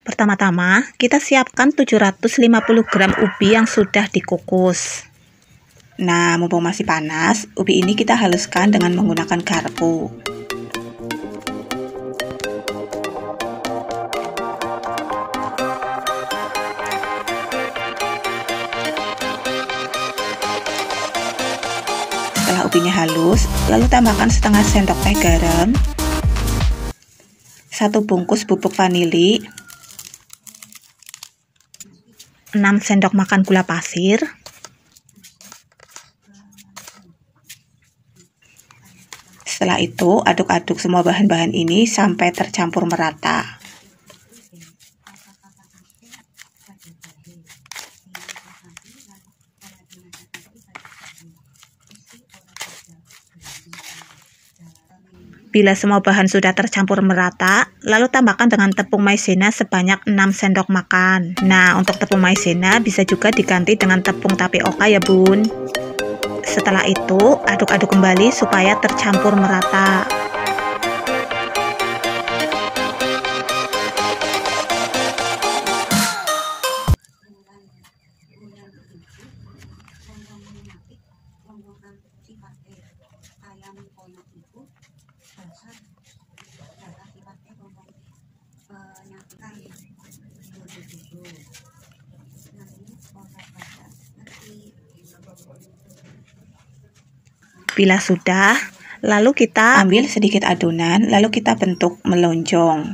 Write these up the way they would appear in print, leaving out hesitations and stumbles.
Pertama-tama, kita siapkan 750 gram ubi yang sudah dikukus. Nah, mumpung masih panas, ubi ini kita haluskan dengan menggunakan garpu. Setelah ubinya halus, lalu tambahkan setengah sendok teh garam, 1 bungkus bubuk vanili, 6 sendok makan gula pasir, setelah itu aduk-aduk semua bahan-bahan ini sampai tercampur merata. Bila semua bahan sudah tercampur merata, lalu tambahkan dengan tepung maizena sebanyak 6 sendok makan. Nah, untuk tepung maizena bisa juga diganti dengan tepung tapioka ya bun. Setelah itu, aduk-aduk kembali supaya tercampur merata. Bila sudah, lalu kita ambil sedikit adonan, lalu kita bentuk melonjong.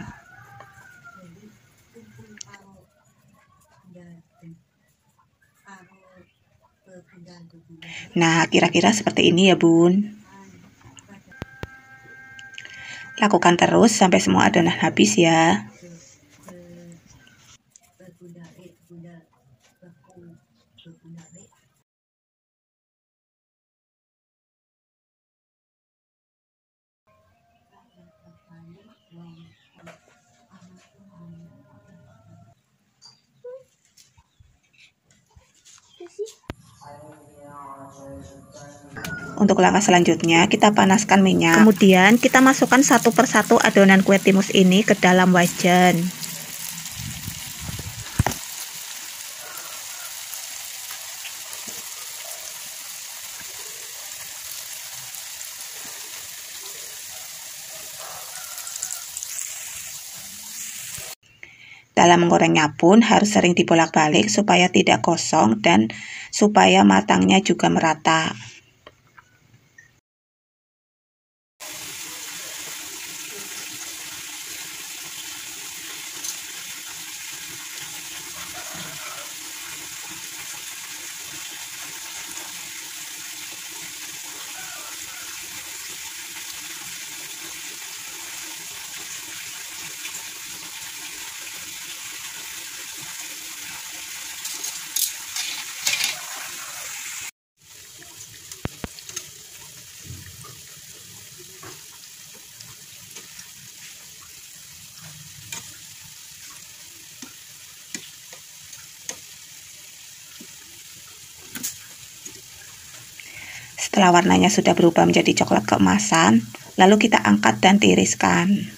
Nah, kira-kira seperti ini ya bun. Lakukan terus sampai semua adonan habis ya. Untuk langkah selanjutnya, kita panaskan minyak. Kemudian kita masukkan satu persatu adonan kue timus ini ke dalam wajan. Dalam menggorengnya pun harus sering dibolak-balik supaya tidak gosong dan supaya matangnya juga merata. Setelah warnanya sudah berubah menjadi coklat keemasan, lalu kita angkat dan tiriskan.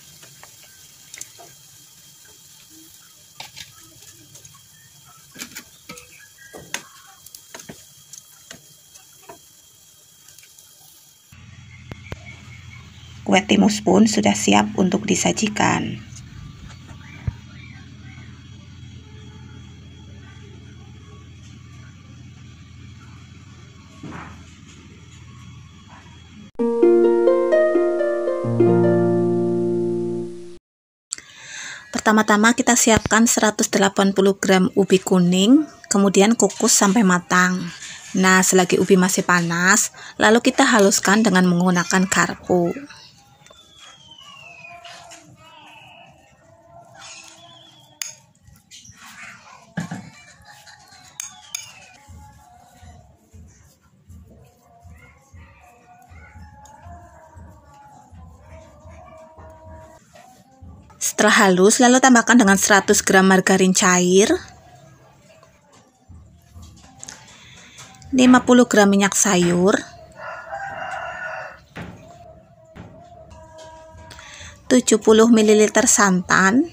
Kue timus pun sudah siap untuk disajikan. Pertama-tama kita siapkan 180 gram ubi kuning, kemudian kukus sampai matang. Nah, selagi ubi masih panas, lalu kita haluskan dengan menggunakan garpu. Setelah halus, lalu tambahkan dengan 100 gram margarin cair, 50 gram minyak sayur, 70 ml santan.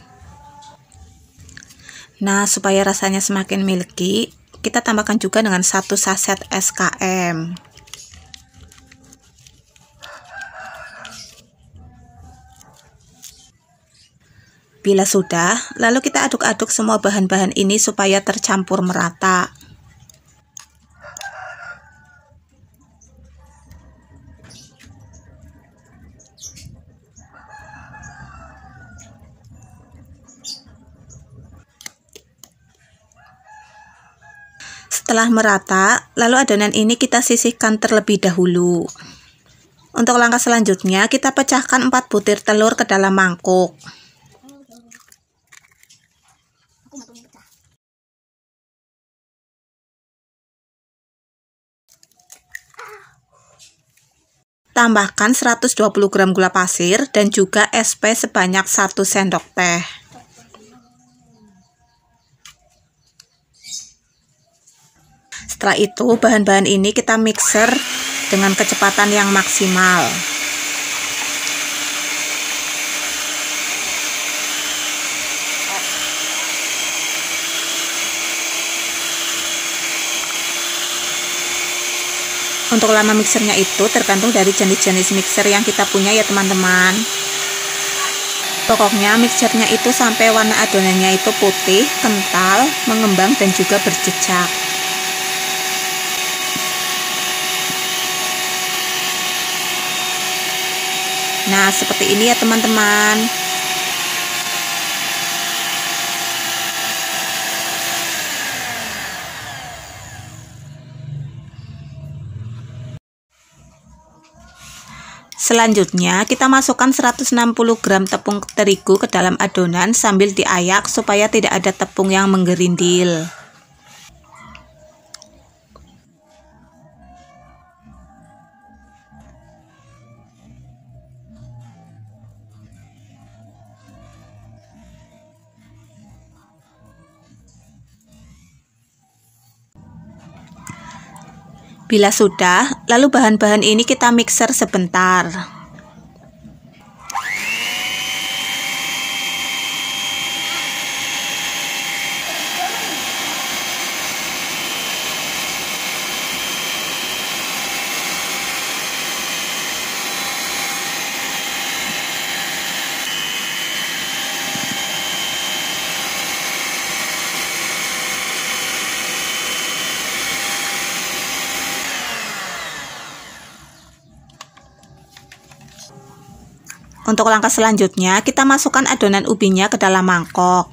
Nah, supaya rasanya semakin milky, kita tambahkan juga dengan 1 saset SKM. Bila sudah, lalu kita aduk-aduk semua bahan-bahan ini supaya tercampur merata. Setelah merata, lalu adonan ini kita sisihkan terlebih dahulu. Untuk langkah selanjutnya, kita pecahkan 4 butir telur ke dalam mangkuk. Tambahkan 120 gram gula pasir dan juga SP sebanyak 1 sendok teh. Setelah itu, bahan-bahan ini kita mixer dengan kecepatan yang maksimal. Untuk lama mixernya itu tergantung dari jenis-jenis mixer yang kita punya ya teman-teman. Pokoknya mixernya itu sampai warna adonannya itu putih, kental, mengembang dan juga berjejak. Nah, seperti ini ya teman-teman. Selanjutnya, kita masukkan 160 gram tepung terigu ke dalam adonan sambil diayak supaya tidak ada tepung yang menggerindil. Bila sudah, lalu bahan-bahan ini kita mixer sebentar. Untuk langkah selanjutnya, kita masukkan adonan ubinya ke dalam mangkok.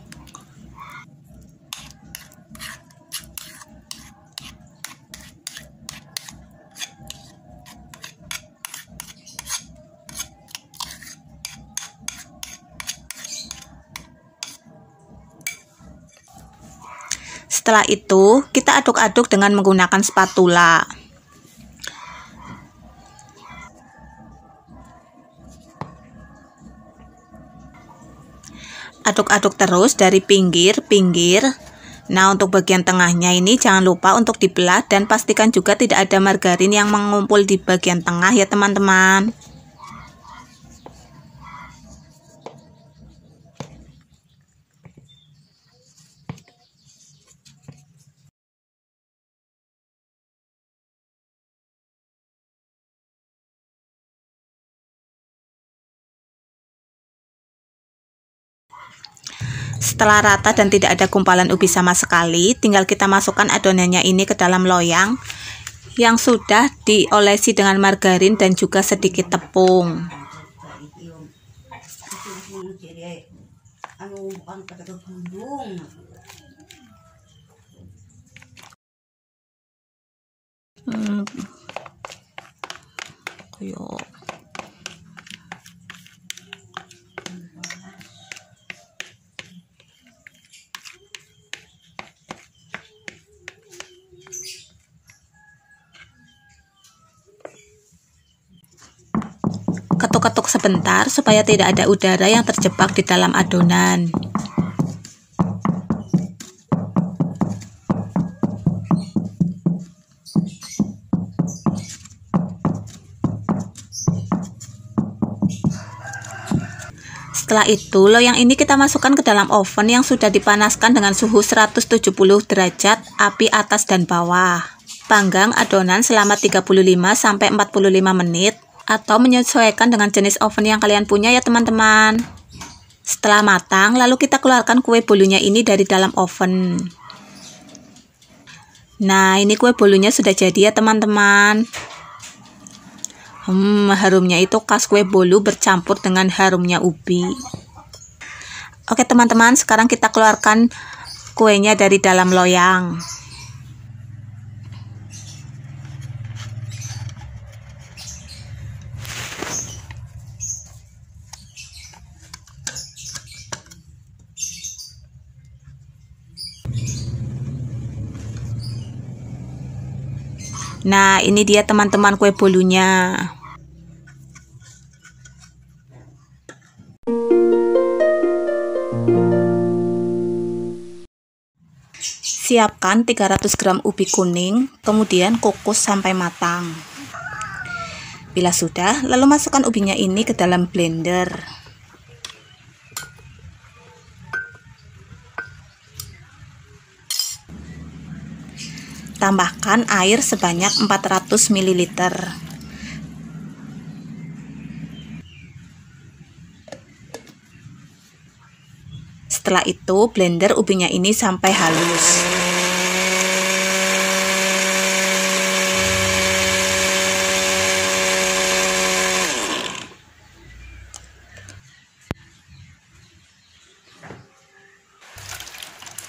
Setelah itu, kita aduk-aduk dengan menggunakan spatula. Aduk-aduk terus dari pinggir-pinggir. Nah, untuk bagian tengahnya ini jangan lupa untuk dibelah dan pastikan juga tidak ada margarin yang mengumpul di bagian tengah ya teman-teman. Setelah rata dan tidak ada gumpalan ubi sama sekali, tinggal kita masukkan adonannya ini ke dalam loyang yang sudah diolesi dengan margarin dan juga sedikit tepung. Ketuk-ketuk sebentar supaya tidak ada udara yang terjebak di dalam adonan. Setelah itu, loyang ini kita masukkan ke dalam oven yang sudah dipanaskan dengan suhu 170 derajat, api atas dan bawah. Panggang adonan selama 35-45 menit, atau menyesuaikan dengan jenis oven yang kalian punya ya teman-teman. Setelah matang, lalu kita keluarkan kue bolunya ini dari dalam oven. Nah, ini kue bolunya sudah jadi ya teman-teman. Harumnya itu khas kue bolu bercampur dengan harumnya ubi. Oke teman-teman, sekarang kita keluarkan kuenya dari dalam loyang. Nah, ini dia teman-teman kue bolunya. Siapkan 300 gram ubi kuning, kemudian kukus sampai matang. Bila sudah, lalu masukkan ubinya ini ke dalam blender. Tambahkan air sebanyak 400 ml. Setelah itu, blender ubinya ini sampai halus.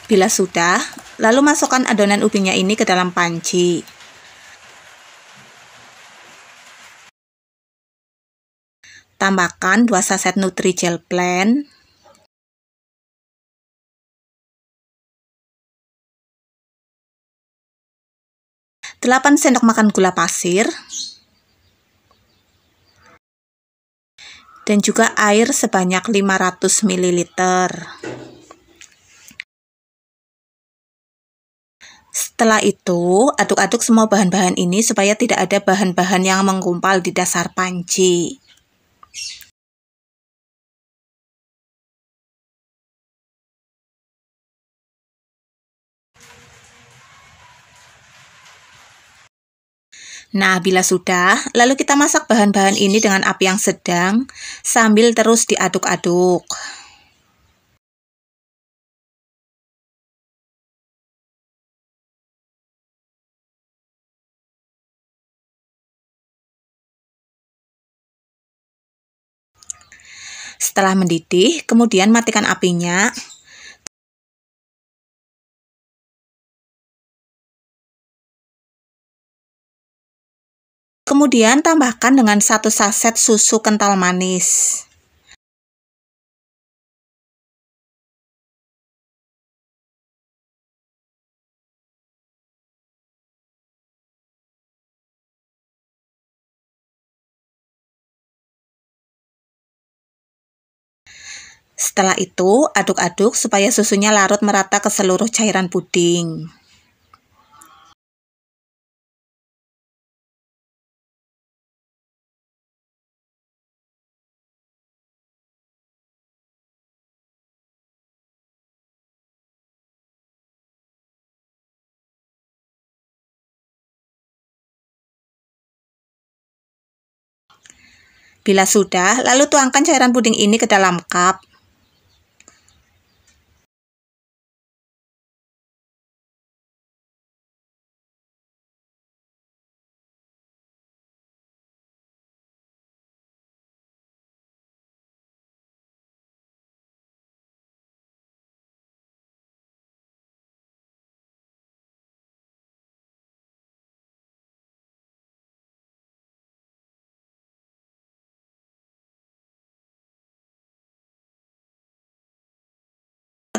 Bila sudah, lalu masukkan adonan ubinya ini ke dalam panci. Tambahkan 2 saset Nutrijel blend, 8 sendok makan gula pasir, dan juga air sebanyak 500 ml. Setelah itu, aduk-aduk semua bahan-bahan ini supaya tidak ada bahan-bahan yang menggumpal di dasar panci. Nah, bila sudah, lalu kita masak bahan-bahan ini dengan api yang sedang sambil terus diaduk-aduk. Setelah mendidih, kemudian matikan apinya. Kemudian tambahkan dengan 1 saset susu kental manis. Setelah itu, aduk-aduk supaya susunya larut merata ke seluruh cairan puding. Bila sudah, lalu tuangkan cairan puding ini ke dalam cup.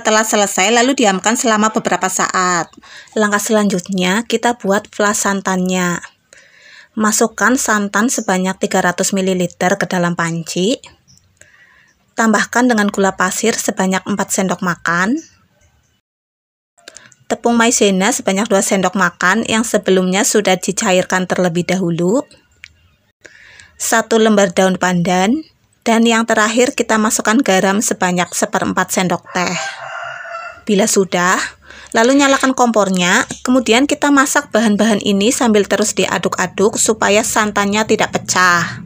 Setelah selesai, lalu diamkan selama beberapa saat. Langkah selanjutnya, kita buat flas santannya. Masukkan santan sebanyak 300 ml ke dalam panci. Tambahkan dengan gula pasir sebanyak 4 sendok makan. Tepung maizena sebanyak 2 sendok makan yang sebelumnya sudah dicairkan terlebih dahulu. 1 lembar daun pandan. Dan yang terakhir kita masukkan garam sebanyak 1/4 sendok teh. Bila sudah, lalu nyalakan kompornya, kemudian kita masak bahan-bahan ini sambil terus diaduk-aduk supaya santannya tidak pecah.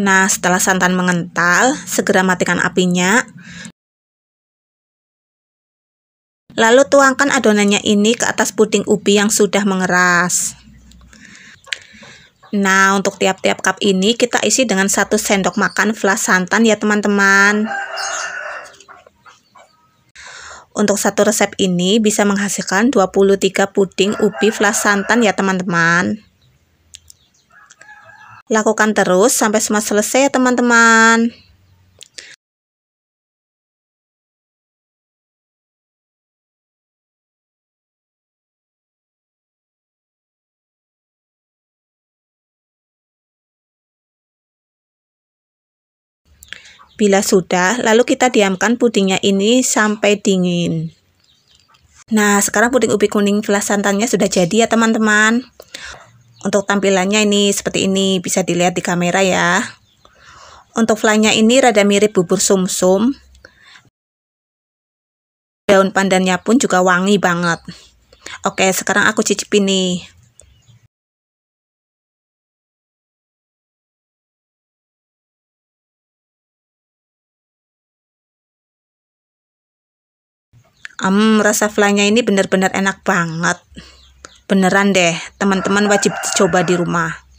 Nah, setelah santan mengental, segera matikan apinya. Lalu tuangkan adonannya ini ke atas puding ubi yang sudah mengeras. Nah, untuk tiap-tiap cup ini kita isi dengan 1 sendok makan flas santan ya teman-teman. Untuk satu resep ini bisa menghasilkan 23 puding ubi flas santan ya teman-teman. Lakukan terus sampai semua selesai ya teman-teman. Bila sudah, lalu kita diamkan pudingnya ini sampai dingin. Nah, sekarang puding ubi kuning flas santannya sudah jadi ya teman-teman. Untuk tampilannya ini seperti ini, bisa dilihat di kamera ya. Untuk flannya ini rada mirip bubur sumsum. Daun pandannya pun juga wangi banget. Oke, sekarang aku cicipin nih. Rasa flannya ini benar-benar enak banget. Beneran deh, teman-teman wajib dicoba di rumah.